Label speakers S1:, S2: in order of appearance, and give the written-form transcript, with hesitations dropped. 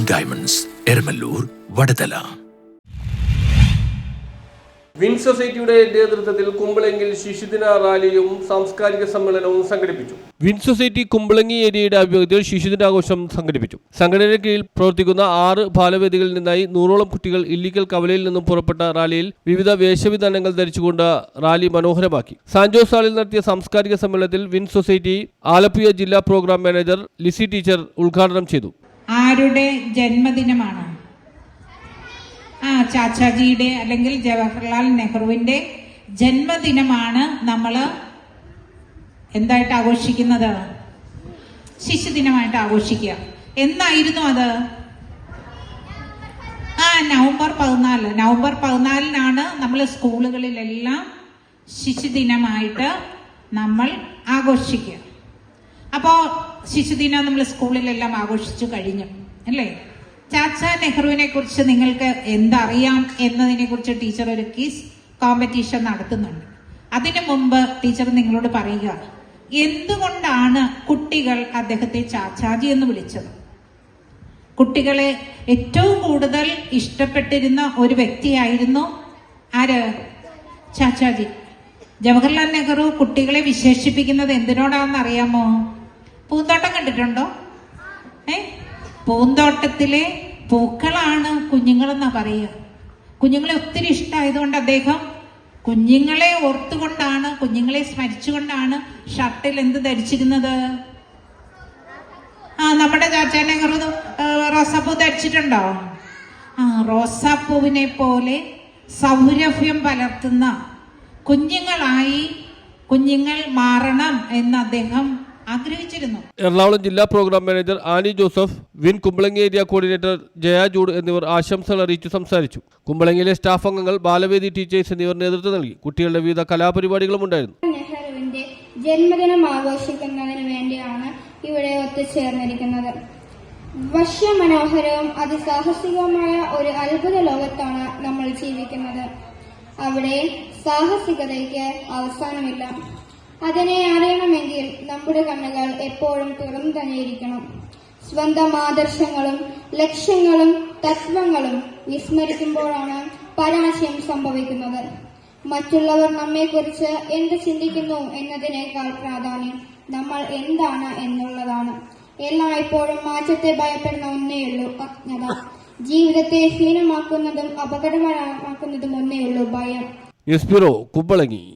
S1: Diamonds, Eramallur, Vadathala.
S2: Win സൊസൈറ്റിയുടെ നേതൃത്വത്തിൽ കുമ്പളങ്ങിൽ ശിശുദിന റാലിയും സാംസ്കാരിക സമ്മേളനവും സംഘടിപ്പിച്ചു. വിൻ സൊസൈറ്റി കുമ്പളങ്ങി ഏരിയയുടെ ആഭിമുഖ്യത്തിൽ ശിശുദിനാഘോഷം സംഘടിപ്പിച്ചു. സംഘടനയുടെ കീഴിൽ പ്രവർത്തിക്കുന്ന 6 ബാലവേദികളിൽ നിന്നായി 100ഓളം കുട്ടികൾ ഇല്ലിക്കൽ കവലയിൽ നിന്നും പുറപ്പെട്ട റാലിയിൽ വിവിധ വേഷവിധാനങ്ങൾ ധരിച്ചുകൊണ്ട് റാലി മനോഹരമാക്കി. സാൻജോസ് ഹാളിൽ നടത്തിയ സാംസ്കാരിക സമ്മേളനത്തിൽ വിൻ സൊസൈറ്റി ആലപ്പുഴ ജില്ലാ പ്രോഗ്രാം മാനേജർ ലിസി ടീച്ചർ ഉദ്ഘാടനം ചെയ്തു.
S3: ആരുടെ ജന്മദിനമാണ്? ചാച്ചാജിയുടെ അല്ലെങ്കിൽ ജവഹർലാൽ നെഹ്റുവിന്റെ ജന്മദിനമാണ് നമ്മൾ എന്തായിട്ട് ആഘോഷിക്കുന്നത്? ശിശുദിനമായിട്ട് ആഘോഷിക്കുക. എന്നായിരുന്നു അത്? നവംബർ 14. നവംബർ 14-നാണ് നമ്മൾ സ്കൂളുകളിലെല്ലാം ശിശുദിനമായിട്ട് നമ്മൾ ആഘോഷിക്കുക. അപ്പോൾ ശിശുദിനം നമ്മൾ സ്കൂളിലെല്ലാം ആഘോഷിച്ചു കഴിഞ്ഞു അല്ലേ? ചാച്ചാ നെഹ്റുവിനെ കുറിച്ച് നിങ്ങൾക്ക് എന്തറിയാം എന്നതിനെ കുറിച്ച് ടീച്ചർ ഒരു ക്വിസ് കോമ്പറ്റീഷൻ നടത്തുന്നുണ്ട്. അതിനു മുമ്പ് ടീച്ചർ നിങ്ങളോട് പറയുക, എന്തുകൊണ്ടാണ് കുട്ടികൾ അദ്ദേഹത്തെ ചാച്ചാജി എന്ന് വിളിച്ചത്? കുട്ടികളെ ഏറ്റവും കൂടുതൽ ഇഷ്ടപ്പെട്ടിരുന്ന ഒരു വ്യക്തിയായിരുന്നു ആര്? ചാച്ചാജി. ജവഹർലാൽ നെഹ്റു കുട്ടികളെ വിശേഷിപ്പിക്കുന്നത് എന്തിനോടാണെന്ന് അറിയാമോ? പൂന്തോട്ടം കണ്ടിട്ടുണ്ടോ? പൂന്തോട്ടത്തിലെ പൂക്കളാണ് കുഞ്ഞുങ്ങളെന്നാ പറയുക. കുഞ്ഞുങ്ങളെ ഒത്തിരി ഇഷ്ടമായതുകൊണ്ട് അദ്ദേഹം കുഞ്ഞുങ്ങളെ ഓർത്തുകൊണ്ടാണ്, കുഞ്ഞുങ്ങളെ സ്മരിച്ചുകൊണ്ടാണ് ഷർട്ടിൽ എന്ത് ധരിച്ചിരുന്നത്? നമ്മുടെ ചാച്ചാ നെഹ്റു റോസാപ്പൂ ധരിച്ചിട്ടുണ്ടോ? റോസാപ്പൂവിനെ പോലെ സൗരഭ്യം പലർത്തുന്ന കുഞ്ഞുങ്ങളായി കുഞ്ഞുങ്ങൾ മാറണം എന്ന് അദ്ദേഹം ആഗ്രഹിച്ചിരുന്നു.
S2: എറണാകുളം ജില്ലാ പ്രോഗ്രാം മാനേജർ ആനി ജോസഫ്, വിൻ Kumbalangi area coordinator Jaya Jude എന്നിവർ ആശംസകൾ അറിയിച്ചു സംസാരിച്ചു. കുമ്പളങ്ങിയിലെ സ്റ്റാഫ് അംഗങ്ങൾ, ബാലവേദി ടീച്ചേഴ്സ് എന്നിവർ നേതൃത്വം നൽകി. കുട്ടികളുടെ വിവിധ കലാപരിപാടികളും ഉണ്ടായിരുന്നു.
S4: നെഹ്റുവിന്റെ ജന്മദിനം ആഘോഷിക്കുന്നതിന് വേണ്ടിയാണ് ഇവിടെ ഒത്തുചേർന്നിരിക്കുന്നത്. വശ്യമനോഹരവും അതിസാഹസികവുമായ ഒരു അത്ഭുത ലോകത്താണ് നമ്മൾ ജീവിക്കുന്നത്. അവിടെ സാഹസികതയ്ക്ക് അവസാനമില്ല. അതിനെ അറിയണമെങ്കിൽ നമ്മുടെ കണ്ണുകൾ എപ്പോഴും തുറന്നു തന്നെയിരിക്കണം. സ്വന്തം ആദർശങ്ങളും ലക്ഷ്യങ്ങളും തത്വങ്ങളും വിസ്മരിക്കുമ്പോഴാണ് പരാജയം സംഭവിക്കുന്നത്. മറ്റുള്ളവർ നമ്മെക്കുറിച്ച് എന്ത് ചിന്തിക്കുന്നു എന്നതിനേക്കാൾ പ്രാധാന്യം നമ്മൾ എന്താണ് എന്നുള്ളതാണ്. എല്ലായ്പ്പോഴും മാറ്റത്തെ ഭയപ്പെടുന്ന ഒന്നേയുള്ളൂ അജ്ഞത. ജീവിതത്തെ ഹീനമാക്കുന്നതും അപകടകരമാക്കുന്നതും ഒന്നേയുള്ളൂ ഭയം.
S2: News bureau, Kumbalangi.